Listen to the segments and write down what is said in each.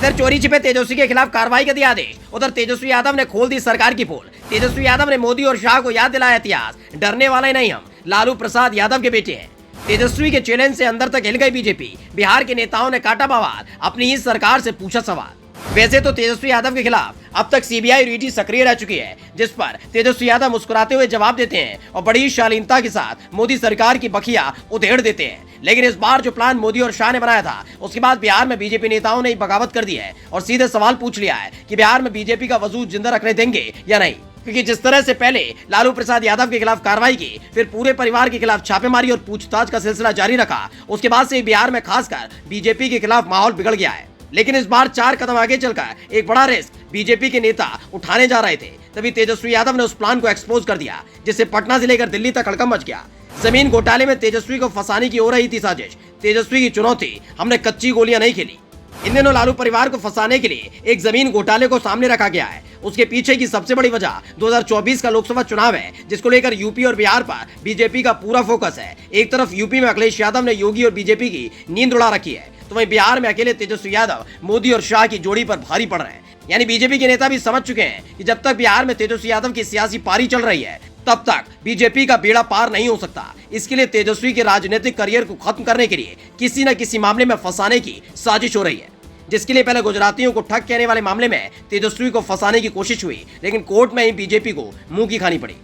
इधर चोरी छिपे तेजस्वी के खिलाफ कार्रवाई का दिया आदेश। उधर तेजस्वी यादव ने खोल दी सरकार की पोल। तेजस्वी यादव ने मोदी और शाह को याद दिलाया इतिहास, डरने वाले नहीं हम, लालू प्रसाद यादव के बेटे हैं। तेजस्वी के चैलेंज से अंदर तक हिल गई बीजेपी। बिहार के नेताओं ने काटा बवाल, अपनी ही सरकार से पूछा सवाल। वैसे तो तेजस्वी यादव के खिलाफ अब तक सीबीआई और ईडी सक्रिय रह चुकी है, जिस पर तेजस्वी यादव मुस्कुराते हुए जवाब देते हैं और बड़ी शालीनता के साथ मोदी सरकार की बखिया उधेड़ देते हैं। लेकिन इस बार जो प्लान मोदी और शाह ने बनाया था, उसके बाद बिहार में बीजेपी नेताओं ने बगावत कर दी है और सीधे सवाल पूछ लिया है कि बिहार में बीजेपी का वजूद जिंदा रखने देंगे या नहीं। क्योंकि जिस तरह से पहले लालू प्रसाद यादव के खिलाफ कार्रवाई की, फिर पूरे परिवार के खिलाफ छापेमारी और पूछताछ का सिलसिला जारी रखा, उसके बाद से बिहार में खासकर बीजेपी के खिलाफ माहौल बिगड़ गया है। लेकिन इस बार 4 कदम आगे चलकर एक बड़ा रिस्क बीजेपी के नेता उठाने जा रहे थे। तभी तेजस्वी यादव ने उस प्लान को एक्सपोज कर दिया, जिससे पटना से लेकर दिल्ली तक हड़कंप मच गया। जमीन घोटाले में तेजस्वी को फंसाने की हो रही थी साजिश। तेजस्वी की चुनौती, हमने कच्ची गोलियां नहीं खेली। इन दिनों लालू परिवार को फंसाने के लिए एक जमीन घोटाले को सामने रखा गया है। उसके पीछे की सबसे बड़ी वजह 2024 का लोकसभा चुनाव है, जिसको लेकर यूपी और बिहार पर बीजेपी का पूरा फोकस है। एक तरफ यूपी में अखिलेश यादव ने योगी और बीजेपी की नींद उड़ा रखी है, तो वहीं बिहार में अकेले तेजस्वी यादव मोदी और शाह की जोड़ी पर भारी पड़ रहे हैं। यानी बीजेपी के नेता भी समझ चुके हैं कि जब तक बिहार में तेजस्वी यादव की सियासी पारी चल रही है, तब तक बीजेपी का बेड़ा पार नहीं हो सकता। इसके लिए तेजस्वी के राजनीतिक करियर को खत्म करने के लिए किसी न किसी मामले में फंसाने की साजिश हो रही है। जिसके लिए पहले गुजरातियों को ठग कहने वाले मामले में तेजस्वी को फंसाने की कोशिश हुई, लेकिन कोर्ट में ही बीजेपी को मुंह की खानी पड़ी।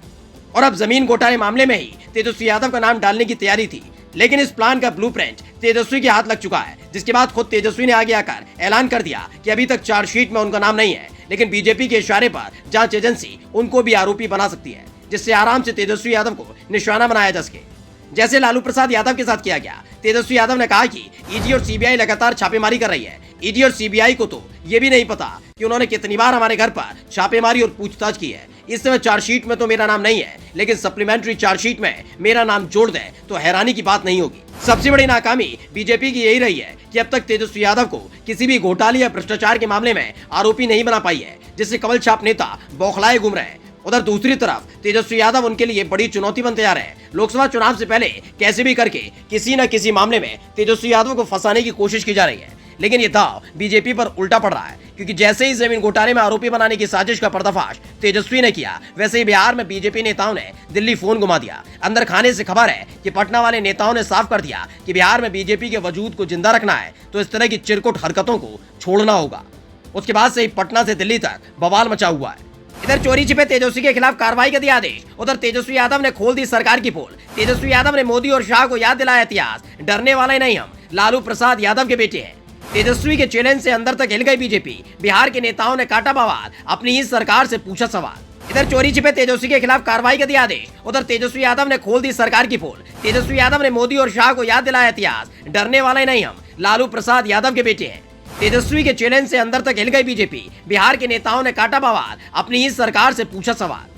और अब जमीन घोटाले मामले में ही तेजस्वी यादव का नाम डालने की तैयारी थी, लेकिन इस प्लान का ब्लूप्रिंट तेजस्वी के हाथ लग चुका है। जिसके बाद खुद तेजस्वी ने आगे आकर ऐलान कर दिया कि अभी तक चार्जशीट में उनका नाम नहीं है, लेकिन बीजेपी के इशारे पर जांच एजेंसी उनको भी आरोपी बना सकती है, जिससे आराम से तेजस्वी यादव को निशाना बनाया जा सके, जैसे लालू प्रसाद यादव के साथ किया गया। तेजस्वी यादव ने कहा कि ईडी और सीबीआई लगातार छापेमारी कर रही है। ईडी और सीबीआई को तो ये भी नहीं पता कि उन्होंने कितनी बार हमारे घर पर छापेमारी और पूछताछ की है। इस समय चार्जशीट में तो मेरा नाम नहीं है, लेकिन सप्लीमेंट्री चार्जशीट में मेरा नाम जोड़ दें तो हैरानी की बात नहीं होगी। सबसे बड़ी नाकामी बीजेपी की यही रही है कि अब तक तेजस्वी यादव को किसी भी घोटाले या भ्रष्टाचार के मामले में आरोपी नहीं बना पाई है, जिससे कमल छाप नेता बौखलाए घूम रहे हैं। उधर दूसरी तरफ तेजस्वी यादव उनके लिए बड़ी चुनौती बनते जा रहे हैं। लोकसभा चुनाव से पहले कैसे भी करके किसी न किसी मामले में तेजस्वी यादव को फंसाने की कोशिश की जा रही है, लेकिन ये दांव बीजेपी पर उल्टा पड़ रहा है। क्योंकि जैसे ही जमीन घोटाले में आरोपी बनाने की साजिश का पर्दाफाश तेजस्वी ने किया, वैसे ही बिहार में बीजेपी नेताओं ने दिल्ली फोन घुमा दिया। अंदर खाने से खबर है कि पटना वाले नेताओं ने साफ कर दिया कि बिहार में बीजेपी के वजूद को जिंदा रखना है तो इस तरह की चिरकुट हरकतों को छोड़ना होगा। उसके बाद से ही पटना से दिल्ली तक बवाल मचा हुआ है। इधर चोरी छिपे तेजस्वी के खिलाफ कार्रवाई का दिया आदेश। उधर तेजस्वी यादव ने खोल दी सरकार की पोल। तेजस्वी यादव ने मोदी और शाह को याद दिलाया इतिहास, डरने वाले नहीं हम, लालू प्रसाद यादव के बेटे हैं। तेजस्वी के चैलेंज से अंदर तक हिल गई बीजेपी। बिहार के नेताओं ने काटा बवाल, अपनी ही सरकार से पूछा सवाल। इधर चोरी छिपे तेजस्वी के खिलाफ कार्रवाई का दिया आदेश। उधर तेजस्वी यादव ने खोल दी सरकार की पोल। तेजस्वी यादव ने मोदी और शाह को याद दिलाया इतिहास, डरने वाले नहीं हम, लालू प्रसाद यादव के बेटे हैं। तेजस्वी के चैलेंज से अंदर तक हिल गई बीजेपी। बिहार के नेताओं ने काटा बवाल, अपनी ही सरकार से पूछा सवाल।